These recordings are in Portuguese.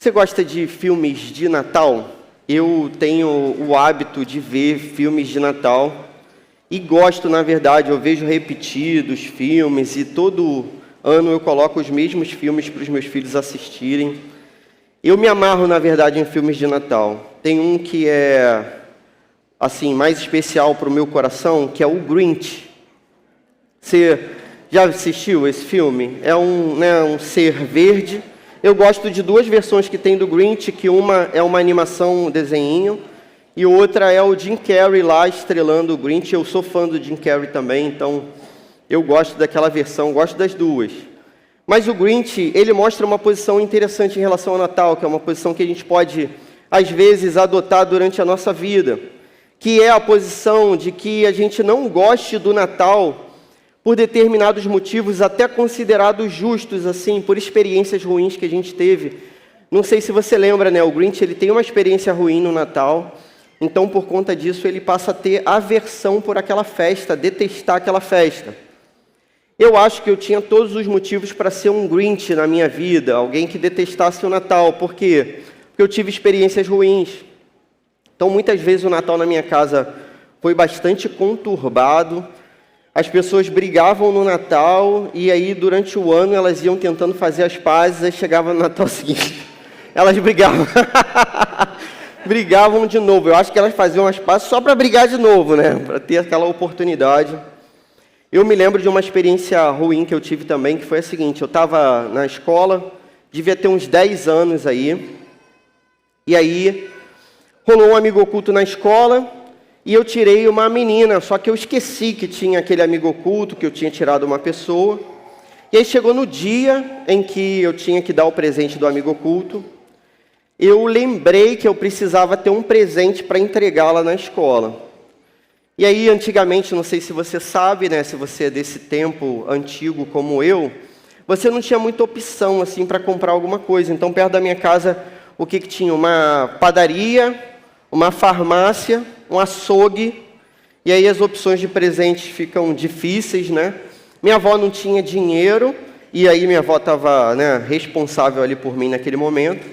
Você gosta de filmes de Natal? Eu tenho o hábito de ver filmes de Natal e gosto, na verdade, eu vejo repetidos filmes e todo ano eu coloco os mesmos filmes para os meus filhos assistirem. Eu me amarro, na verdade, em filmes de Natal. Tem um que é, assim, mais especial para o meu coração, que é o Grinch. Você já assistiu esse filme? É um ser verde. Eu gosto de duas versões que tem do Grinch, que uma é uma animação, um desenho, e outra é o Jim Carrey lá estrelando o Grinch. Eu sou fã do Jim Carrey também, então eu gosto daquela versão, gosto das duas. Mas o Grinch, ele mostra uma posição interessante em relação ao Natal, que é uma posição que a gente pode, às vezes, adotar durante a nossa vida, que é a posição de que a gente não goste do Natal por determinados motivos, até considerados justos, assim, por experiências ruins que a gente teve. Não sei se você lembra, né? O Grinch, ele tem uma experiência ruim no Natal, então, por conta disso, ele passa a ter aversão por aquela festa, detestar aquela festa. Eu acho que eu tinha todos os motivos para ser um Grinch na minha vida, alguém que detestasse o Natal. Por quê? Porque eu tive experiências ruins. Então, muitas vezes, o Natal na minha casa foi bastante conturbado. As pessoas brigavam no Natal e aí, durante o ano, elas iam tentando fazer as pazes, aí chegava no Natal seguinte. Elas brigavam. Brigavam de novo. Eu acho que elas faziam as pazes só para brigar de novo, né? Para ter aquela oportunidade. Eu me lembro de uma experiência ruim que eu tive também, que foi a seguinte: eu estava na escola, devia ter uns 10 anos aí, e aí rolou um amigo oculto na escola, e eu tirei uma menina, só que eu esqueci que tinha aquele amigo oculto, que eu tinha tirado uma pessoa. E aí chegou no dia em que eu tinha que dar o presente do amigo oculto, eu lembrei que eu precisava ter um presente para entregá-la na escola. E aí, antigamente, não sei se você sabe, né, se você é desse tempo antigo como eu, você não tinha muita opção assim para comprar alguma coisa. Então, perto da minha casa, o que tinha? Uma padaria, uma farmácia, um açougue, e aí as opções de presentes ficam difíceis, né? Minha avó não tinha dinheiro, e aí minha avó estava, né, responsável ali por mim naquele momento.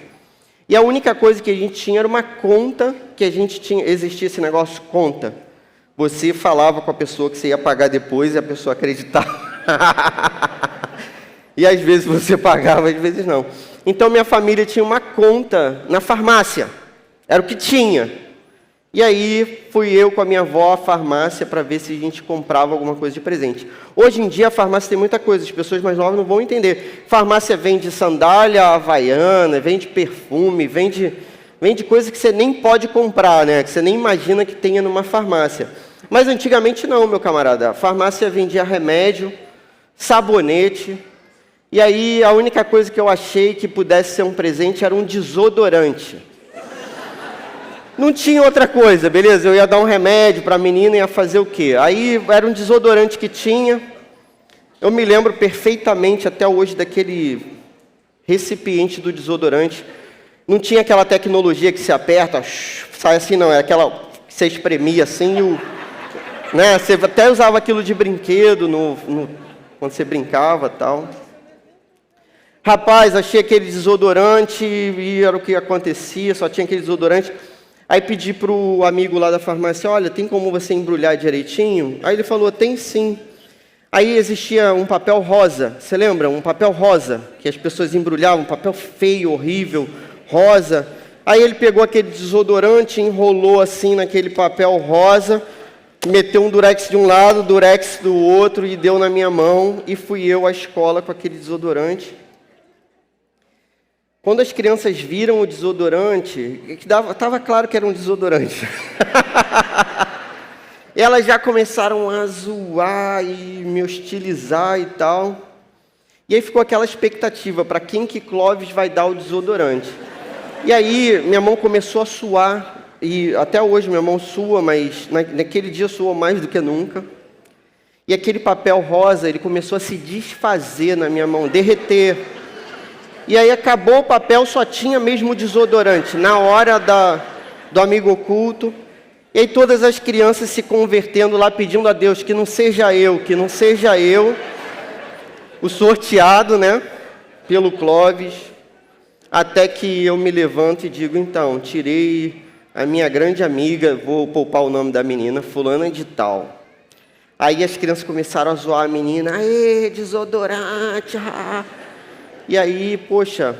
E a única coisa que a gente tinha era uma conta, que a gente tinha, existia esse negócio, conta. Você falava com a pessoa que você ia pagar depois e a pessoa acreditava. E às vezes você pagava, às vezes não. Então minha família tinha uma conta na farmácia, era o que tinha. E aí fui eu com a minha avó à farmácia para ver se a gente comprava alguma coisa de presente. Hoje em dia a farmácia tem muita coisa, as pessoas mais novas não vão entender. Farmácia vende sandália havaiana, vende perfume, vende coisa que você nem pode comprar, né? Que você nem imagina que tenha numa farmácia. Mas antigamente não, meu camarada. A farmácia vendia remédio, sabonete, e aí a única coisa que eu achei que pudesse ser um presente era um desodorante. Não tinha outra coisa, beleza? Eu ia dar um remédio para a menina e ia fazer o quê? Aí era um desodorante que tinha. Eu me lembro perfeitamente até hoje daquele recipiente do desodorante. Não tinha aquela tecnologia que se aperta, sai assim, não. Era aquela que você espremia assim, né? Você até usava aquilo de brinquedo quando você brincava e tal. Rapaz, achei aquele desodorante e era o que acontecia, só tinha aquele desodorante. Aí pedi para o amigo lá da farmácia, olha, tem como você embrulhar direitinho? Aí ele falou, tem sim. Aí existia um papel rosa, você lembra? Um papel rosa, que as pessoas embrulhavam, um papel feio, horrível, rosa. Aí ele pegou aquele desodorante, enrolou assim naquele papel rosa, meteu um durex de um lado, durex do outro e deu na minha mão. E fui eu à escola com aquele desodorante. Quando as crianças viram o desodorante, estava claro que era um desodorante. Elas já começaram a zoar e me hostilizar e tal. E aí ficou aquela expectativa, para quem que Clóvis vai dar o desodorante. E aí minha mão começou a suar, e até hoje minha mão sua, mas naquele dia suou mais do que nunca. E aquele papel rosa, ele começou a se desfazer na minha mão, derreter. E aí acabou o papel, só tinha mesmo o desodorante, na hora do amigo oculto. E aí todas as crianças se convertendo lá, pedindo a Deus que não seja eu, o sorteado, né, pelo Clóvis. Até que eu me levanto e digo, então, tirei a minha grande amiga, vou poupar o nome da menina, fulana de tal. Aí as crianças começaram a zoar a menina, aê, desodorante, E aí, poxa,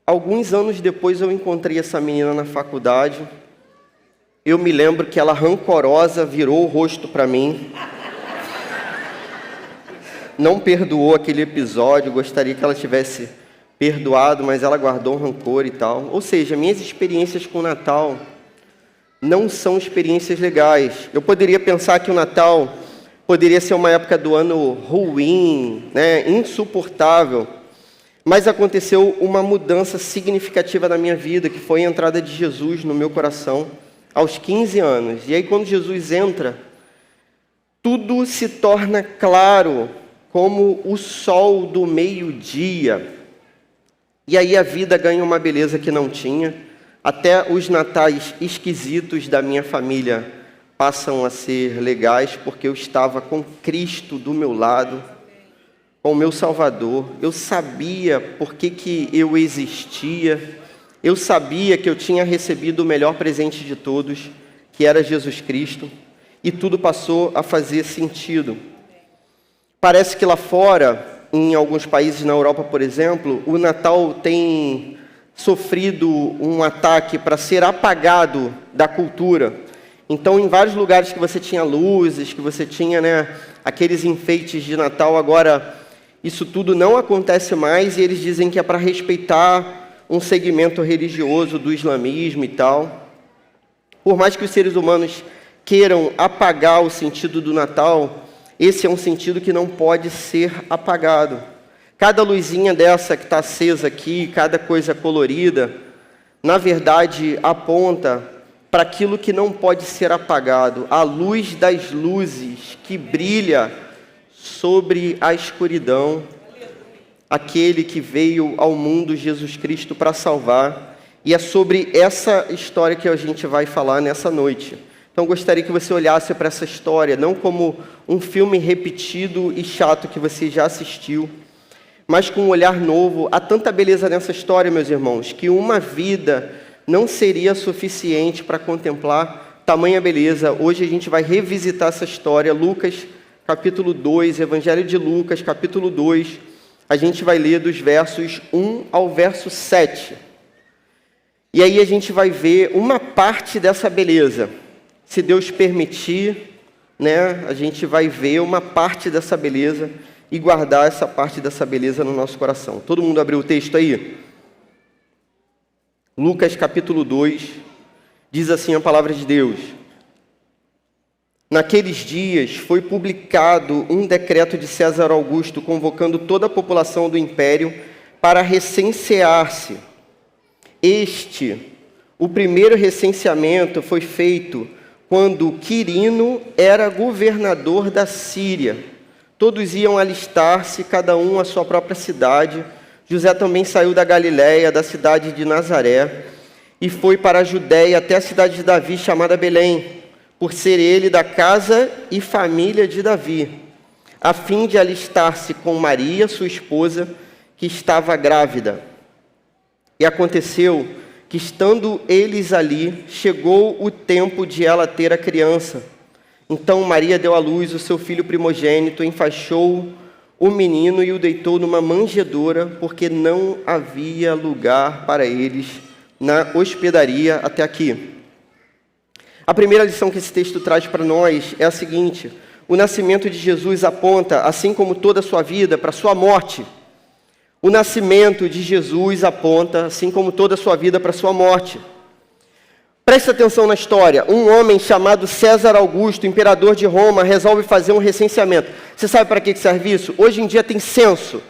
alguns anos depois eu encontrei essa menina na faculdade. Eu me lembro que ela, rancorosa, virou o rosto para mim. Não perdoou aquele episódio, gostaria que ela tivesse perdoado, mas ela guardou um rancor e tal. Ou seja, minhas experiências com o Natal não são experiências legais. Eu poderia pensar que o Natal poderia ser uma época do ano ruim, né, insuportável, mas aconteceu uma mudança significativa na minha vida, que foi a entrada de Jesus no meu coração aos 15 anos. E aí quando Jesus entra, tudo se torna claro como o sol do meio-dia. E aí a vida ganha uma beleza que não tinha. Até os natais esquisitos da minha família passam a ser legais, porque eu estava com Cristo do meu lado, com o meu Salvador. Eu sabia por que eu existia. Eu sabia que eu tinha recebido o melhor presente de todos, que era Jesus Cristo. E tudo passou a fazer sentido. Parece que lá fora, em alguns países na Europa, por exemplo, o Natal tem sofrido um ataque para ser apagado da cultura. Então, em vários lugares que você tinha luzes, que você tinha, aqueles enfeites de Natal, agora isso tudo não acontece mais e eles dizem que é para respeitar um segmento religioso do islamismo e tal. Por mais que os seres humanos queiram apagar o sentido do Natal, esse é um sentido que não pode ser apagado. Cada luzinha dessa que está acesa aqui, cada coisa colorida, na verdade aponta para aquilo que não pode ser apagado, a luz das luzes que brilha sobre a escuridão, aquele que veio ao mundo, Jesus Cristo, para salvar. E é sobre essa história que a gente vai falar nessa noite. Então, gostaria que você olhasse para essa história, não como um filme repetido e chato que você já assistiu, mas com um olhar novo. Há tanta beleza nessa história, meus irmãos, que uma vida não seria suficiente para contemplar tamanha beleza. Hoje a gente vai revisitar essa história, Lucas, capítulo 2, Evangelho de Lucas, capítulo 2. A gente vai ler dos versos 1 ao verso 7. E aí a gente vai ver uma parte dessa beleza. Se Deus permitir, a gente vai ver uma parte dessa beleza e guardar essa parte dessa beleza no nosso coração. Todo mundo abriu o texto aí? Lucas capítulo 2, diz assim a palavra de Deus. Naqueles dias foi publicado um decreto de César Augusto convocando toda a população do império para recensear-se. O primeiro recenseamento foi feito quando Quirino era governador da Síria. Todos iam alistar-se, cada um à sua própria cidade. José também saiu da Galiléia, da cidade de Nazaré, e foi para a Judéia até a cidade de Davi, chamada Belém, por ser ele da casa e família de Davi, a fim de alistar-se com Maria, sua esposa, que estava grávida. E aconteceu que, estando eles ali, chegou o tempo de ela ter a criança. Então Maria deu à luz o seu filho primogênito, enfaixou o menino e o deitou numa manjedoura, porque não havia lugar para eles na hospedaria. Até aqui. A primeira lição que esse texto traz para nós é a seguinte: o nascimento de Jesus aponta, assim como toda a sua vida, para a sua morte. O nascimento de Jesus aponta, assim como toda a sua vida, para a sua morte. Preste atenção na história. Um homem chamado César Augusto, imperador de Roma, resolve fazer um recenseamento. Você sabe para que serve isso? Hoje em dia tem censo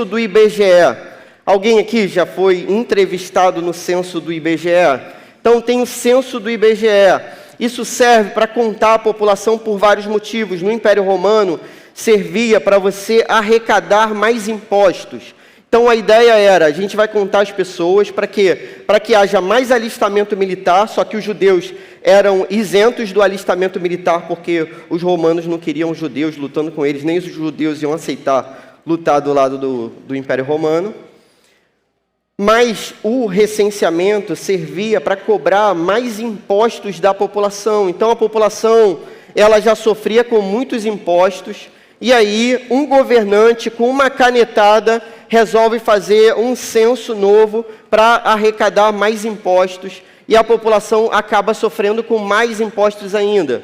do IBGE. Alguém aqui já foi entrevistado no censo do IBGE? Então tem o censo do IBGE. Isso serve para contar a população por vários motivos. No Império Romano, servia para você arrecadar mais impostos. Então a ideia era, a gente vai contar as pessoas para quê? Para que haja mais alistamento militar, só que os judeus eram isentos do alistamento militar, porque os romanos não queriam os judeus lutando com eles, nem os judeus iam aceitar lutar do lado do Império Romano. Mas o recenseamento servia para cobrar mais impostos da população. Então a população, ela já sofria com muitos impostos, e aí um governante com uma canetada resolve fazer um censo novo para arrecadar mais impostos, e a população acaba sofrendo com mais impostos ainda.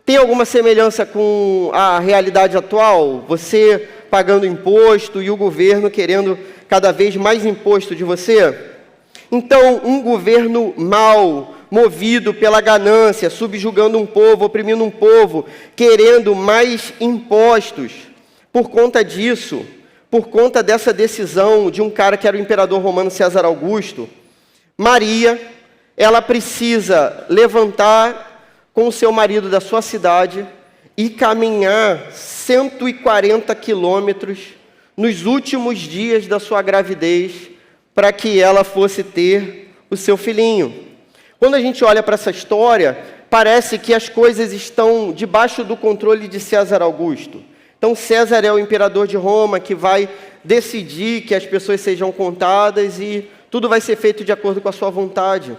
Tem alguma semelhança com a realidade atual? Você pagando imposto e o governo querendo cada vez mais imposto de você? Então, um governo mau, movido pela ganância, subjugando um povo, oprimindo um povo, querendo mais impostos. Por conta disso, por conta dessa decisão de um cara que era o imperador romano César Augusto, Maria, ela precisa levantar com o seu marido da sua cidade e caminhar 140 quilômetros nos últimos dias da sua gravidez para que ela fosse ter o seu filhinho. Quando a gente olha para essa história, parece que as coisas estão debaixo do controle de César Augusto. Então César é o imperador de Roma que vai decidir que as pessoas sejam contadas e tudo vai ser feito de acordo com a sua vontade.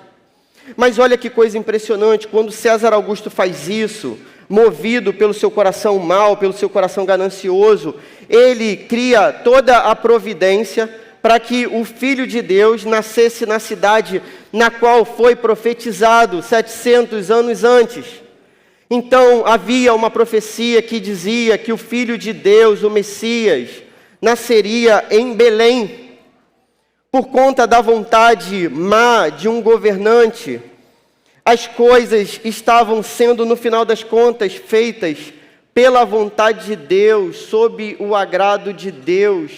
Mas olha que coisa impressionante, quando César Augusto faz isso, movido pelo seu coração mau, pelo seu coração ganancioso, ele cria toda a providência para que o Filho de Deus nascesse na cidade na qual foi profetizado 700 anos antes. Então havia uma profecia que dizia que o Filho de Deus, o Messias, nasceria em Belém. Por conta da vontade má de um governante, as coisas estavam sendo, no final das contas, feitas pela vontade de Deus, sob o agrado de Deus,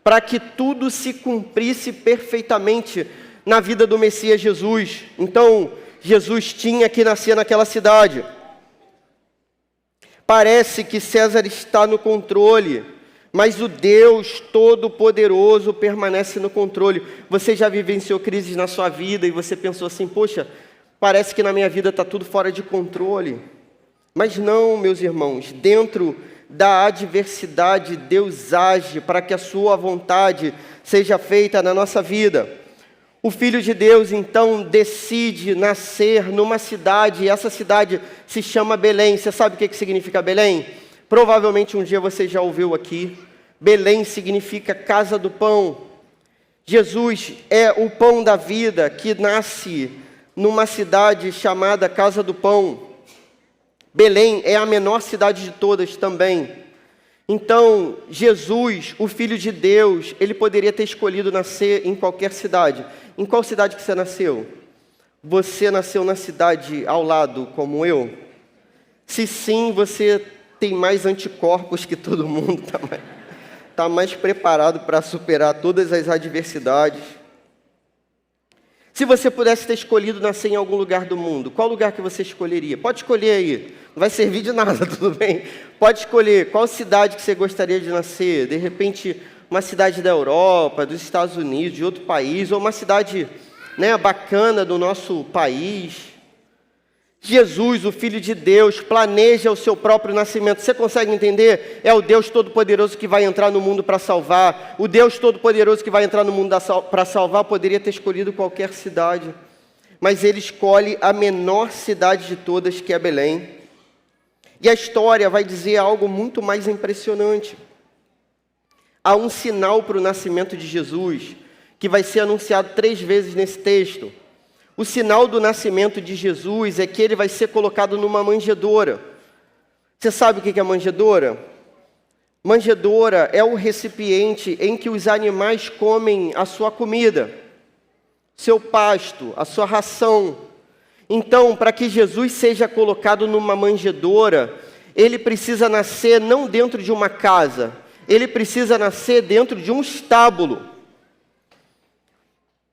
para que tudo se cumprisse perfeitamente na vida do Messias Jesus. Então, Jesus tinha que nascer naquela cidade. Parece que César está no controle, mas o Deus Todo-Poderoso permanece no controle. Você já vivenciou crises na sua vida e você pensou assim, poxa, parece que na minha vida está tudo fora de controle. Mas não, meus irmãos, dentro da adversidade, Deus age para que a sua vontade seja feita na nossa vida. O Filho de Deus, então, decide nascer numa cidade, e essa cidade se chama Belém. Você sabe o que significa Belém? Provavelmente um dia você já ouviu aqui. Belém significa casa do pão. Jesus é o pão da vida que nasce numa cidade chamada Casa do Pão. Belém é a menor cidade de todas também. Então, Jesus, o Filho de Deus, ele poderia ter escolhido nascer em qualquer cidade. Em qual cidade que você nasceu? Você nasceu na cidade ao lado, como eu? Se sim, você tem mais anticorpos que todo mundo, está mais preparado para superar todas as adversidades. Se você pudesse ter escolhido nascer em algum lugar do mundo, qual lugar que você escolheria? Pode escolher aí, não vai servir de nada, tudo bem? Pode escolher qual cidade que você gostaria de nascer, de repente uma cidade da Europa, dos Estados Unidos, de outro país, ou uma cidade, bacana do nosso país. Jesus, o Filho de Deus, planeja o seu próprio nascimento. Você consegue entender? É o Deus Todo-Poderoso que vai entrar no mundo para salvar. O Deus Todo-Poderoso que vai entrar no mundo para salvar poderia ter escolhido qualquer cidade. Mas ele escolhe a menor cidade de todas, que é Belém. E a história vai dizer algo muito mais impressionante. Há um sinal para o nascimento de Jesus, que vai ser anunciado 3 vezes nesse texto. O sinal do nascimento de Jesus é que ele vai ser colocado numa manjedoura. Você sabe o que é manjedoura? Manjedoura é o recipiente em que os animais comem a sua comida, seu pasto, a sua ração. Então, para que Jesus seja colocado numa manjedoura, ele precisa nascer não dentro de uma casa, ele precisa nascer dentro de um estábulo.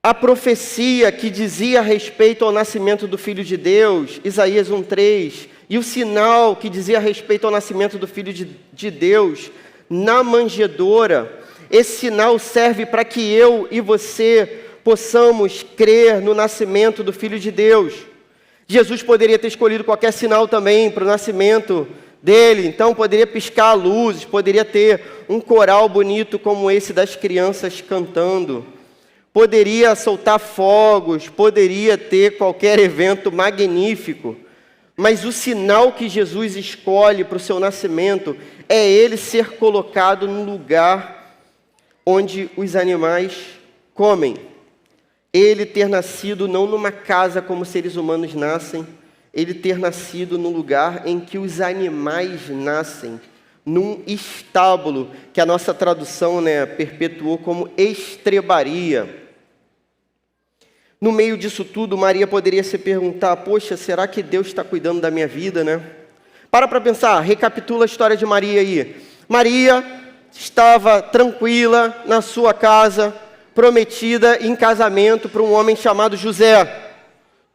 A profecia que dizia a respeito ao nascimento do Filho de Deus, Isaías 1:3, e o sinal que dizia a respeito ao nascimento do Filho de Deus, na manjedoura, esse sinal serve para que eu e você possamos crer no nascimento do Filho de Deus. Jesus poderia ter escolhido qualquer sinal também para o nascimento dele, então poderia piscar luzes, poderia ter um coral bonito como esse das crianças cantando. poderia soltar fogos, poderia ter qualquer evento magnífico, mas o sinal que Jesus escolhe para o seu nascimento é ele ser colocado no lugar onde os animais comem. Ele ter nascido não numa casa como seres humanos nascem, ele ter nascido no lugar em que os animais nascem, num estábulo, que a nossa tradução, perpetuou como estrebaria. No meio disso tudo, Maria poderia se perguntar, poxa, será que Deus está cuidando da minha vida, né? Para pensar, recapitula a história de Maria aí. Maria estava tranquila na sua casa, prometida em casamento para um homem chamado José.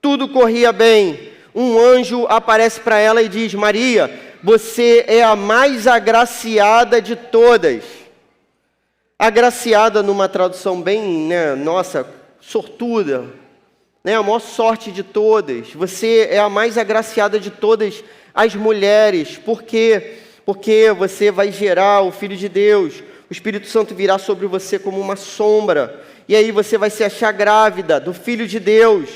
Tudo corria bem. Um anjo aparece para ela e diz, Maria, você é a mais agraciada de todas. Agraciada numa tradução bem, sortuda, a maior sorte de todas. Você é a mais agraciada de todas as mulheres. Por quê? Porque você vai gerar o Filho de Deus. O Espírito Santo virá sobre você como uma sombra. E aí você vai se achar grávida do Filho de Deus.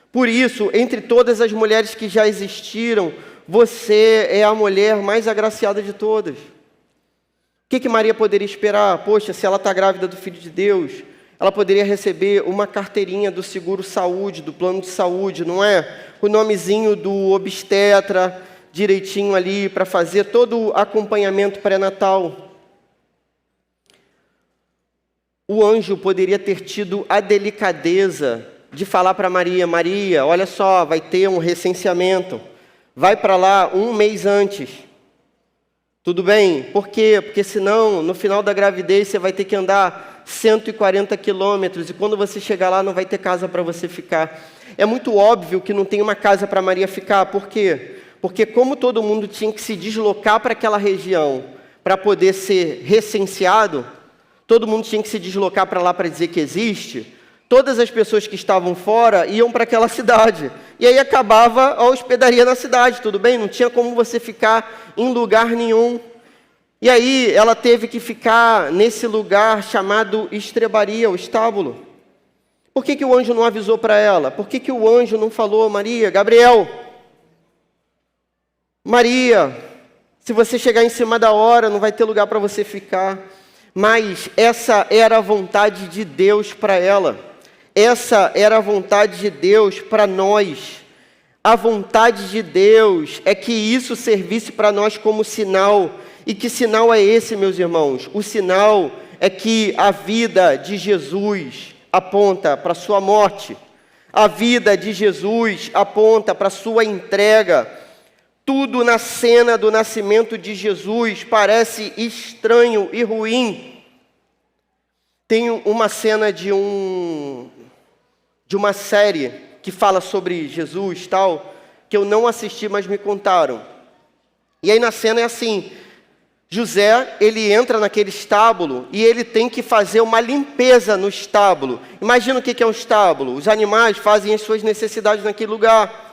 Por isso, entre todas as mulheres que já existiram, você é a mulher mais agraciada de todas. O que Maria poderia esperar? Poxa, se ela está grávida do Filho de Deus, ela poderia receber uma carteirinha do seguro saúde, do plano de saúde, não é? O nomezinho do obstetra, direitinho ali, para fazer todo o acompanhamento pré-natal. O anjo poderia ter tido a delicadeza de falar para Maria, Maria, olha só, vai ter um recenseamento, vai para lá 1 mês antes. Tudo bem? Por quê? Porque senão, no final da gravidez, você vai ter que andar 140 quilômetros, e quando você chegar lá, não vai ter casa para você ficar. É muito óbvio que não tem uma casa para Maria ficar. Por quê? Porque como todo mundo tinha que se deslocar para aquela região para poder ser recenseado, todo mundo tinha que se deslocar para lá para dizer que existe, todas as pessoas que estavam fora iam para aquela cidade. E aí acabava a hospedaria na cidade, tudo bem? Não tinha como você ficar em lugar nenhum. E aí ela teve que ficar nesse lugar chamado estrebaria, o estábulo. Por que o anjo não avisou para ela? Por que o anjo não falou, Maria, Gabriel, Maria, se você chegar em cima da hora, não vai ter lugar para você ficar. Mas essa era a vontade de Deus para ela. Essa era a vontade de Deus para nós. A vontade de Deus é que isso servisse para nós como sinal. E que sinal é esse, meus irmãos? O sinal é que a vida de Jesus aponta para a sua morte. A vida de Jesus aponta para a sua entrega. Tudo na cena do nascimento de Jesus parece estranho e ruim. Tem uma cena de uma série que fala sobre Jesus, tal, que eu não assisti, mas me contaram. E aí na cena é assim, José, ele entra naquele estábulo e ele tem que fazer uma limpeza no estábulo. Imagina o que é um estábulo. Os animais fazem as suas necessidades naquele lugar.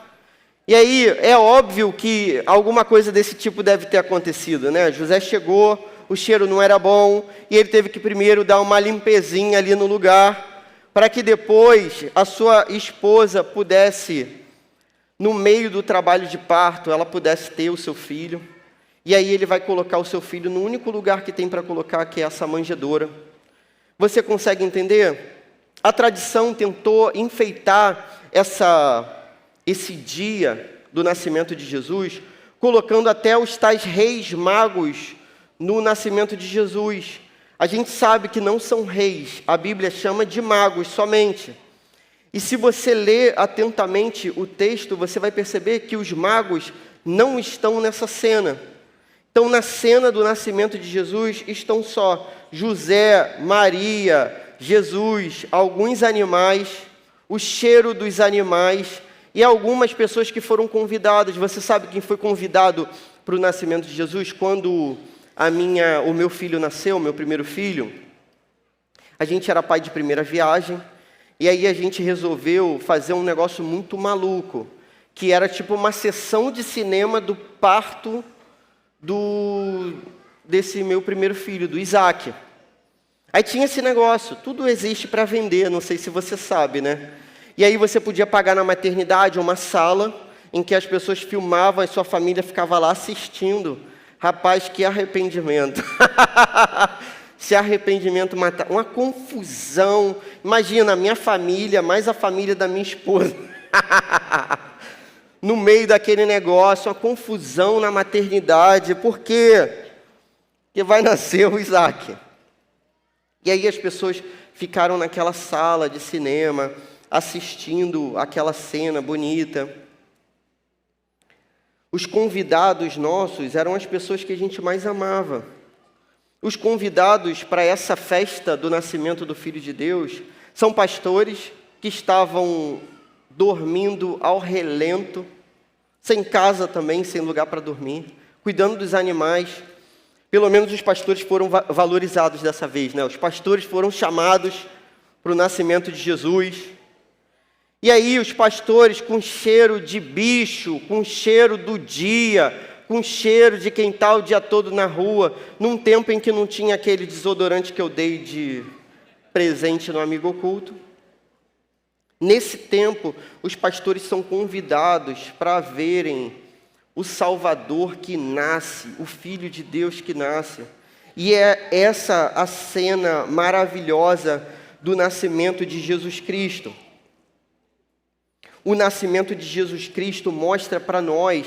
E aí é óbvio que alguma coisa desse tipo deve ter acontecido, né? José chegou, o cheiro não era bom, e ele teve que primeiro dar uma limpezinha ali no lugar, para que depois a sua esposa pudesse, no meio do trabalho de parto, ela pudesse ter o seu filho. E aí ele vai colocar o seu filho no único lugar que tem para colocar, que é essa manjedoura. Você consegue entender? A tradição tentou enfeitar esse dia do nascimento de Jesus, colocando até os tais reis magos no nascimento de Jesus. A gente sabe que não são reis, a Bíblia chama de magos somente. E se você ler atentamente o texto, você vai perceber que os magos não estão nessa cena. Então, na cena do nascimento de Jesus, estão só José, Maria, Jesus, alguns animais, o cheiro dos animais e algumas pessoas que foram convidadas. Você sabe quem foi convidado para o nascimento de Jesus? Quando o meu filho nasceu, meu primeiro filho, a gente era pai de primeira viagem, e aí a gente resolveu fazer um negócio muito maluco, que era tipo uma sessão de cinema do parto desse meu primeiro filho, do Isaac. Aí tinha esse negócio, tudo existe para vender, não sei se você sabe, né? E aí você podia pagar na maternidade uma sala em que as pessoas filmavam e sua família ficava lá assistindo. Rapaz, que arrependimento. Se arrependimento matar, uma confusão. Imagina, a minha família, mais a família da minha esposa. No meio daquele negócio, uma confusão na maternidade. Por quê? Porque vai nascer o Isaac. E aí as pessoas ficaram naquela sala de cinema, assistindo aquela cena bonita. Os convidados nossos eram as pessoas que a gente mais amava. Os convidados para essa festa do nascimento do Filho de Deus são pastores que estavam dormindo ao relento, sem casa também, sem lugar para dormir, cuidando dos animais. Pelo menos os pastores foram valorizados dessa vez, né? Os pastores foram chamados para o nascimento de Jesus. E aí os pastores com cheiro de bicho, com cheiro do dia, com cheiro de quem está o dia todo na rua, num tempo em que não tinha aquele desodorante que eu dei de presente no Amigo Oculto. Nesse tempo, os pastores são convidados para verem o Salvador que nasce, o Filho de Deus que nasce. E é essa a cena maravilhosa do nascimento de Jesus Cristo. O nascimento de Jesus Cristo mostra para nós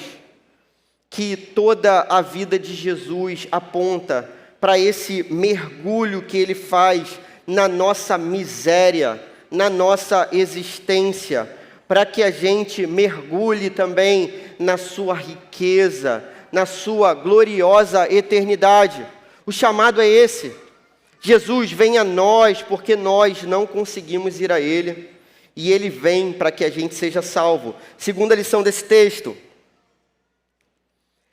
que toda a vida de Jesus aponta para esse mergulho que ele faz na nossa miséria, na nossa existência, para que a gente mergulhe também na sua riqueza, na sua gloriosa eternidade. O chamado é esse. Jesus vem a nós porque nós não conseguimos ir a Ele, e Ele vem para que a gente seja salvo. Segunda lição desse texto.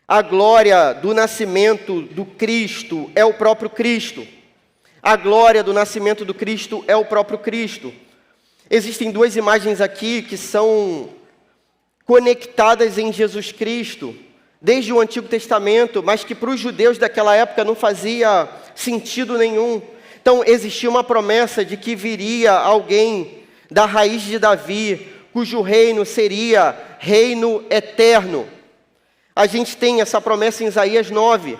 A glória do nascimento do Cristo é o próprio Cristo. A glória do nascimento do Cristo é o próprio Cristo. Existem duas imagens aqui que são conectadas em Jesus Cristo, desde o Antigo Testamento, mas que para os judeus daquela época não fazia sentido nenhum. Então existia uma promessa de que viria alguém da raiz de Davi, cujo reino seria reino eterno. A gente tem essa promessa em Isaías 9,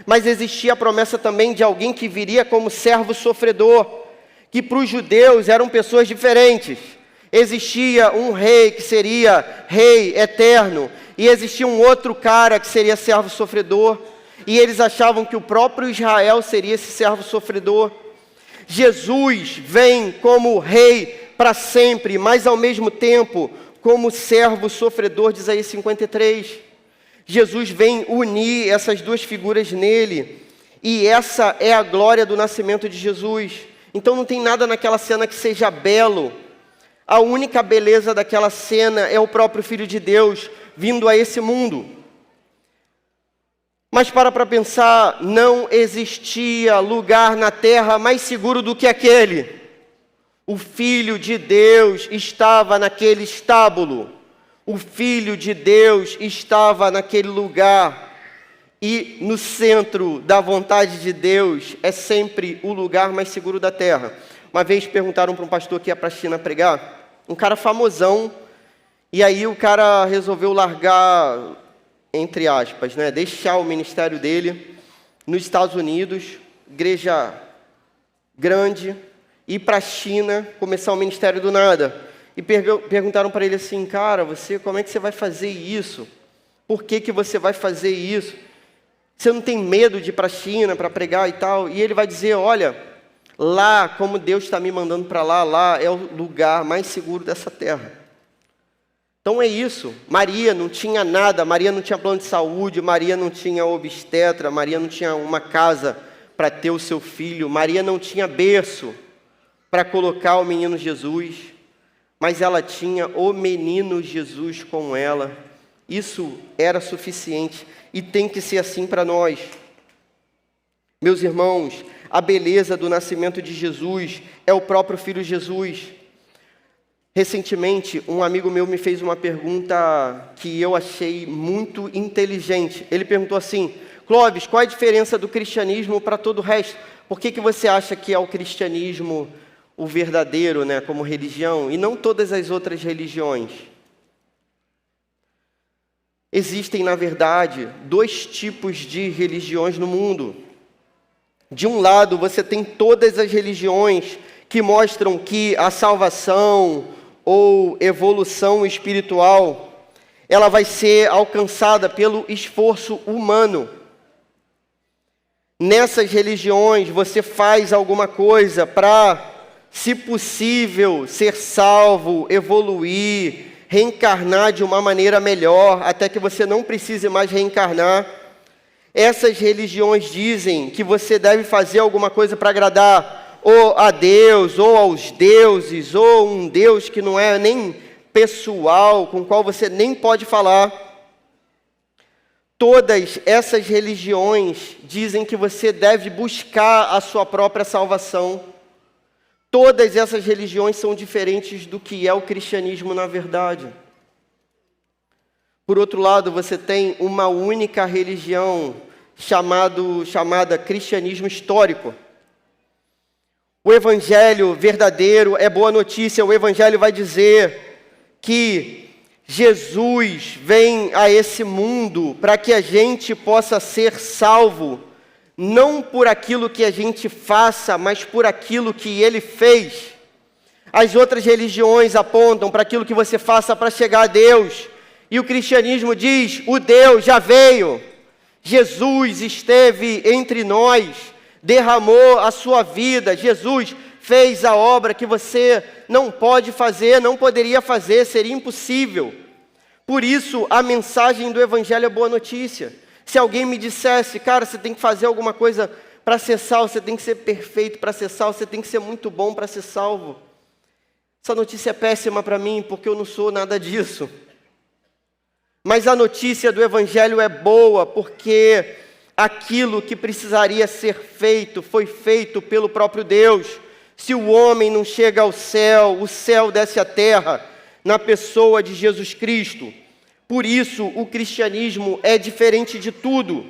mas existia a promessa também de alguém que viria como servo sofredor, que para os judeus eram pessoas diferentes. Existia um rei que seria rei eterno, e existia um outro cara que seria servo sofredor, e eles achavam que o próprio Israel seria esse servo sofredor. Jesus vem como rei para sempre, mas ao mesmo tempo como servo sofredor de Isaías 53. Jesus vem unir essas duas figuras nele, e essa é a glória do nascimento de Jesus. Então não tem nada naquela cena que seja belo. A única beleza daquela cena é o próprio Filho de Deus vindo a esse mundo. Mas para pensar, não existia lugar na terra mais seguro do que aquele. O Filho de Deus estava naquele estábulo. O Filho de Deus estava naquele lugar. E no centro da vontade de Deus é sempre o lugar mais seguro da terra. Uma vez perguntaram para um pastor que ia para a China pregar, um cara famosão, e aí o cara resolveu largar, entre aspas, né, deixar o ministério dele nos Estados Unidos, igreja grande, ir para a China, começar o ministério do nada. E perguntaram para ele assim, cara, como é que você vai fazer isso? Por que você vai fazer isso? Você não tem medo de ir para a China para pregar e tal? E ele vai dizer, olha, lá, como Deus está me mandando para lá, lá é o lugar mais seguro dessa terra. Então é isso. Maria não tinha nada, Maria não tinha plano de saúde, Maria não tinha obstetra, Maria não tinha uma casa para ter o seu filho, Maria não tinha berço para colocar o menino Jesus, mas ela tinha o menino Jesus com ela. Isso era suficiente e tem que ser assim para nós. Meus irmãos, a beleza do nascimento de Jesus é o próprio Filho Jesus. Recentemente, um amigo meu me fez uma pergunta que eu achei muito inteligente. Ele perguntou assim, Clóvis, qual a diferença do cristianismo para todo o resto? Por que você acha que é o cristianismo o verdadeiro, né, como religião, e não todas as outras religiões? Existem, na verdade, dois tipos de religiões no mundo. De um lado, você tem todas as religiões que mostram que a salvação ou evolução espiritual, ela vai ser alcançada pelo esforço humano. Nessas religiões, você faz alguma coisa para, se possível, ser salvo, evoluir, reencarnar de uma maneira melhor, até que você não precise mais reencarnar. Essas religiões dizem que você deve fazer alguma coisa para agradar ou a Deus, ou aos deuses, ou um Deus que não é nem pessoal, com o qual você nem pode falar. Todas essas religiões dizem que você deve buscar a sua própria salvação. Todas essas religiões são diferentes do que é o cristianismo na verdade. Por outro lado, você tem uma única religião chamada cristianismo histórico. O evangelho verdadeiro é boa notícia. O evangelho vai dizer que Jesus vem a esse mundo para que a gente possa ser salvo, não por aquilo que a gente faça, mas por aquilo que Ele fez. As outras religiões apontam para aquilo que você faça para chegar a Deus. E o cristianismo diz, o Deus já veio. Jesus esteve entre nós, derramou a sua vida. Jesus fez a obra que você não pode fazer, não poderia fazer, seria impossível. Por isso, a mensagem do Evangelho é boa notícia. Se alguém me dissesse, cara, você tem que fazer alguma coisa para ser salvo, você tem que ser perfeito para ser salvo, você tem que ser muito bom para ser salvo. Essa notícia é péssima para mim, porque eu não sou nada disso. Mas a notícia do Evangelho é boa, porque aquilo que precisaria ser feito, foi feito pelo próprio Deus. Se o homem não chega ao céu, o céu desce à terra, na pessoa de Jesus Cristo. Por isso, o cristianismo é diferente de tudo.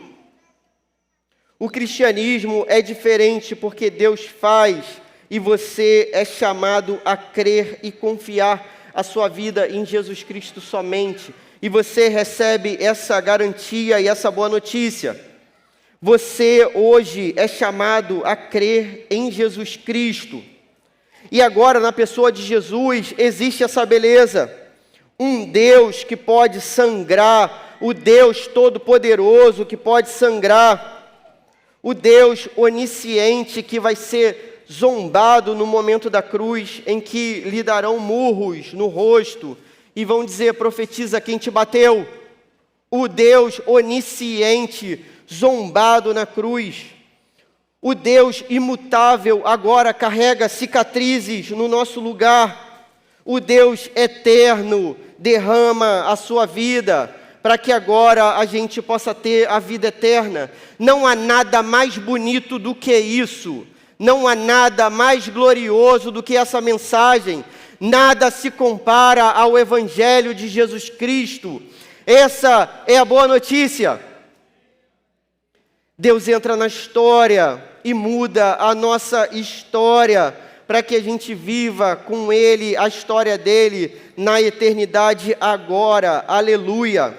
O cristianismo é diferente porque Deus faz, e você é chamado a crer e confiar a sua vida em Jesus Cristo somente. E você recebe essa garantia e essa boa notícia. Você hoje é chamado a crer em Jesus Cristo. E agora, na pessoa de Jesus, existe essa beleza. Um Deus que pode sangrar, o Deus Todo-Poderoso que pode sangrar, o Deus onisciente que vai ser zombado no momento da cruz, em que lhe darão murros no rosto, e vão dizer, profetiza quem te bateu. O Deus onisciente, zombado na cruz. O Deus imutável agora carrega cicatrizes no nosso lugar. O Deus eterno derrama a sua vida para que agora a gente possa ter a vida eterna. Não há nada mais bonito do que isso. Não há nada mais glorioso do que essa mensagem. Nada se compara ao Evangelho de Jesus Cristo. Essa é a boa notícia. Deus entra na história e muda a nossa história para que a gente viva com Ele a história dele na eternidade agora. Aleluia!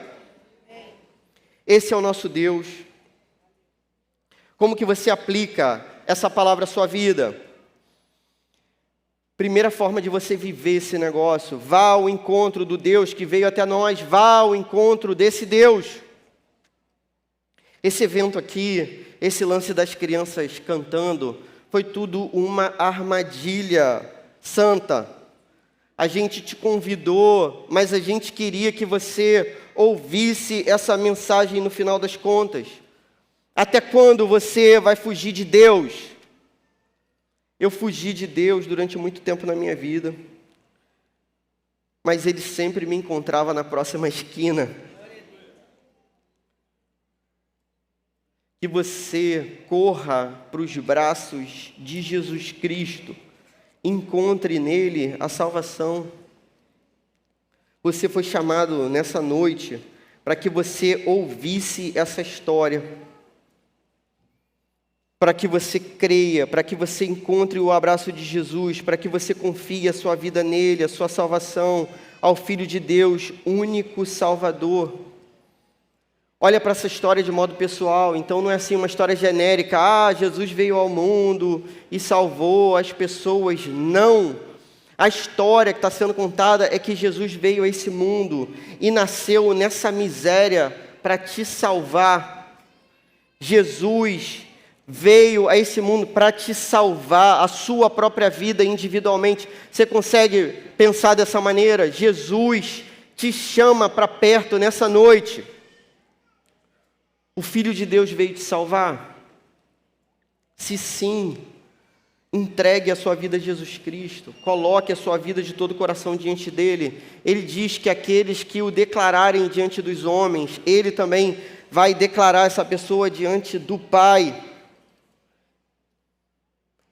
Esse é o nosso Deus. Como que você aplica essa palavra à sua vida? Primeira forma de você viver esse negócio, vá ao encontro do Deus que veio até nós, vá ao encontro desse Deus. Esse evento aqui, esse lance das crianças cantando, foi tudo uma armadilha santa. A gente te convidou, mas a gente queria que você ouvisse essa mensagem no final das contas. Até quando você vai fugir de Deus? Eu fugi de Deus durante muito tempo na minha vida, mas Ele sempre me encontrava na próxima esquina. Que você corra para os braços de Jesus Cristo, encontre nele a salvação. Você foi chamado nessa noite para que você ouvisse essa história. para que você creia, para que você encontre o abraço de Jesus, para que você confie a sua vida nele, a sua salvação, ao Filho de Deus, único Salvador. Olha para essa história de modo pessoal, então não é assim uma história genérica, Jesus veio ao mundo e salvou as pessoas. Não! A história que está sendo contada é que Jesus veio a esse mundo e nasceu nessa miséria para te salvar. Jesus veio a esse mundo para te salvar, a sua própria vida individualmente. Você consegue pensar dessa maneira? Jesus te chama para perto nessa noite. O Filho de Deus veio te salvar? Se sim, entregue a sua vida a Jesus Cristo. Coloque a sua vida de todo o coração diante dele. Ele diz que aqueles que o declararem diante dos homens, ele também vai declarar essa pessoa diante do Pai.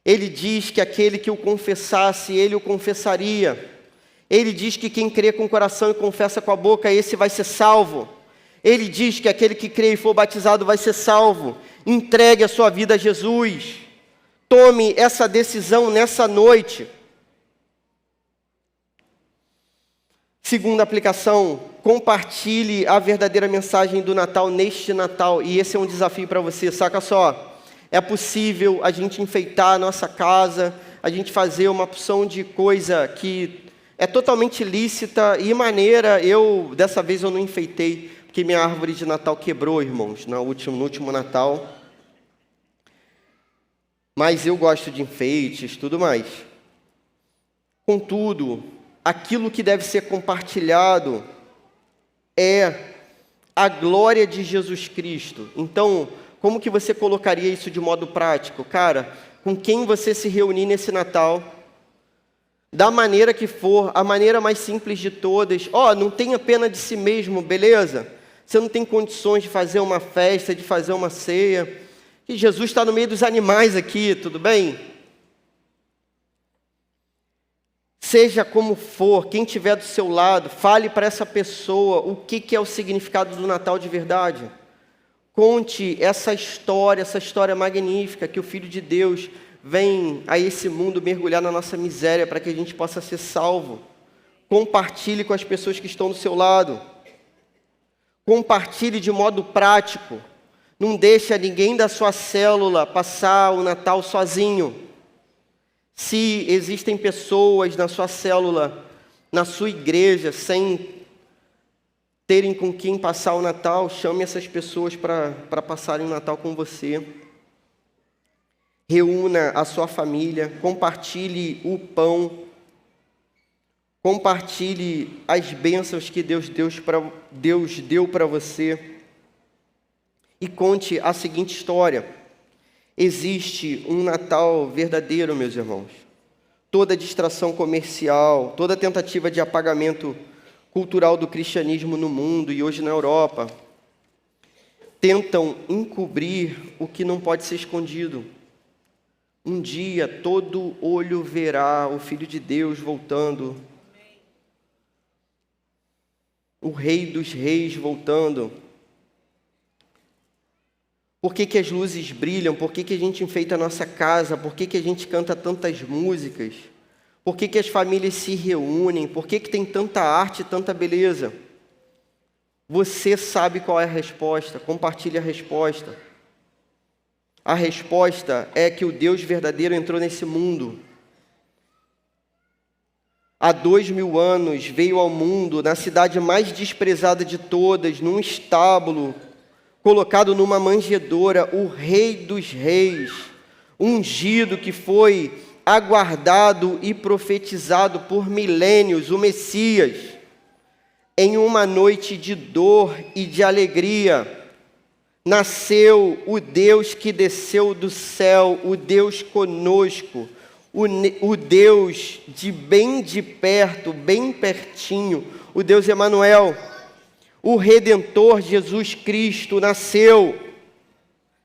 Ele diz que aquele que o confessasse, ele o confessaria. Ele diz que quem crê com o coração e confessa com a boca, esse vai ser salvo. Ele diz que aquele que crê e for batizado vai ser salvo. Entregue a sua vida a Jesus. Tome essa decisão nessa noite. Segunda aplicação, compartilhe a verdadeira mensagem do Natal neste Natal. E esse é um desafio para você, saca só. É possível a gente enfeitar a nossa casa, a gente fazer uma opção de coisa que é totalmente lícita e maneira. Dessa vez eu não enfeitei, porque minha árvore de Natal quebrou, irmãos, no último Natal. Mas eu gosto de enfeites, tudo mais. Contudo, aquilo que deve ser compartilhado é a glória de Jesus Cristo. Então, como que você colocaria isso de modo prático? Cara, com quem você se reunir nesse Natal, da maneira que for, a maneira mais simples de todas. Não tenha pena de si mesmo, beleza? Você não tem condições de fazer uma festa, de fazer uma ceia. Que Jesus está no meio dos animais aqui, tudo bem? Seja como for, quem estiver do seu lado, fale para essa pessoa o que é o significado do Natal de verdade. Conte essa história magnífica, que o Filho de Deus vem a esse mundo mergulhar na nossa miséria para que a gente possa ser salvo. Compartilhe com as pessoas que estão do seu lado. Compartilhe de modo prático. Não deixa ninguém da sua célula passar o Natal sozinho. Se existem pessoas na sua célula, na sua igreja, sem terem com quem passar o Natal, chame essas pessoas para passarem o Natal com você. Reúna a sua família, compartilhe o pão, compartilhe as bênçãos que Deus deu para você. E conte a seguinte história. Existe um Natal verdadeiro, meus irmãos. Toda distração comercial, toda tentativa de apagamento cultural do cristianismo no mundo e hoje na Europa, tentam encobrir o que não pode ser escondido. Um dia todo olho verá o Filho de Deus voltando, o Rei dos Reis voltando. Por que as luzes brilham? Por que a gente enfeita a nossa casa? Por que a gente canta tantas músicas? Por que as famílias se reúnem? Por que tem tanta arte e tanta beleza? Você sabe qual é a resposta. Compartilhe a resposta. A resposta é que o Deus verdadeiro entrou nesse mundo. Há 2000 anos veio ao mundo, na cidade mais desprezada de todas, num estábulo, colocado numa manjedoura, o Rei dos Reis, ungido que foi aguardado e profetizado por milênios, o Messias, em uma noite de dor e de alegria, nasceu o Deus que desceu do céu, o Deus conosco, o Deus de perto, bem pertinho, o Deus Emanuel. O Redentor Jesus Cristo nasceu.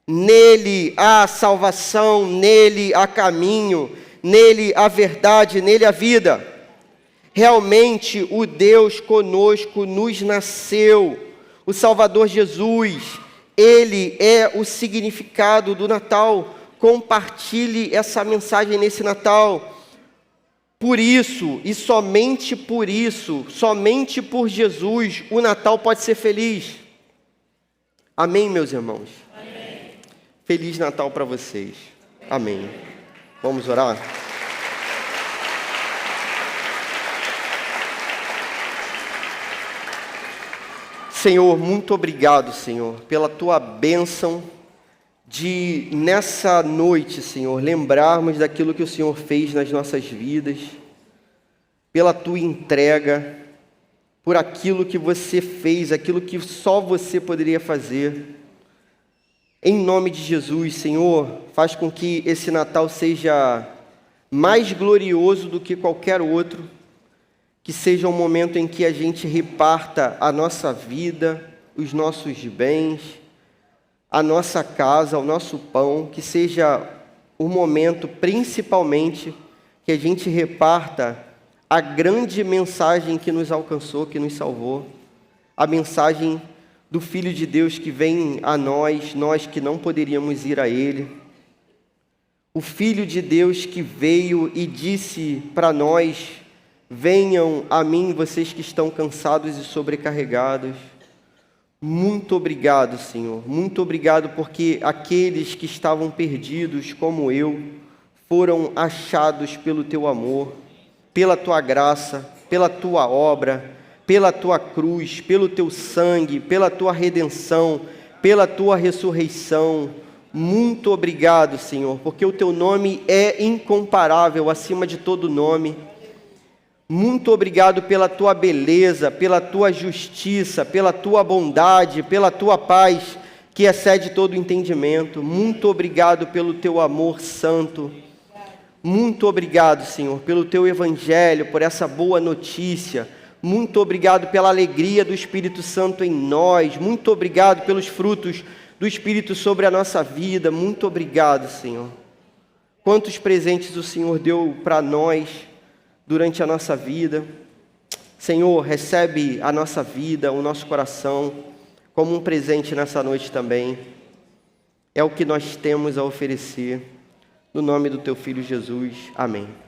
Nele há salvação, nele há caminho, nele há verdade, nele há vida. Realmente o Deus conosco nos nasceu. O Salvador Jesus, ele é o significado do Natal. compartilhe essa mensagem nesse Natal. Por isso, e somente por isso, somente por Jesus, o Natal pode ser feliz. Amém, meus irmãos? Amém. Feliz Natal para vocês. Amém. Vamos orar? Senhor, muito obrigado, Senhor, pela Tua bênção de, nessa noite, Senhor, lembrarmos daquilo que o Senhor fez nas nossas vidas, pela Tua entrega, por aquilo que você fez, aquilo que só você poderia fazer. Em nome de Jesus, Senhor, faz com que esse Natal seja mais glorioso do que qualquer outro, que seja um momento em que a gente reparta a nossa vida, os nossos bens, a nossa casa, o nosso pão, que seja um momento, principalmente, que a gente reparta a grande mensagem que nos alcançou, que nos salvou, a mensagem do Filho de Deus que vem a nós, nós que não poderíamos ir a Ele, o Filho de Deus que veio e disse para nós: venham a mim, vocês que estão cansados e sobrecarregados. Muito obrigado, Senhor. Muito obrigado porque aqueles que estavam perdidos, como eu, foram achados pelo Teu amor, pela Tua graça, pela Tua obra, pela Tua cruz, pelo Teu sangue, pela Tua redenção, pela Tua ressurreição. Muito obrigado, Senhor, porque o Teu nome é incomparável, acima de todo nome. Muito obrigado pela Tua beleza, pela Tua justiça, pela Tua bondade, pela Tua paz, que excede todo entendimento. Muito obrigado pelo Teu amor santo. Muito obrigado, Senhor, pelo Teu evangelho, por essa boa notícia. Muito obrigado pela alegria do Espírito Santo em nós. Muito obrigado pelos frutos do Espírito sobre a nossa vida. Muito obrigado, Senhor. Quantos presentes o Senhor deu para nós durante a nossa vida. Senhor, recebe a nossa vida, o nosso coração, como um presente nessa noite também. É o que nós temos a oferecer. No nome do Teu Filho Jesus. Amém.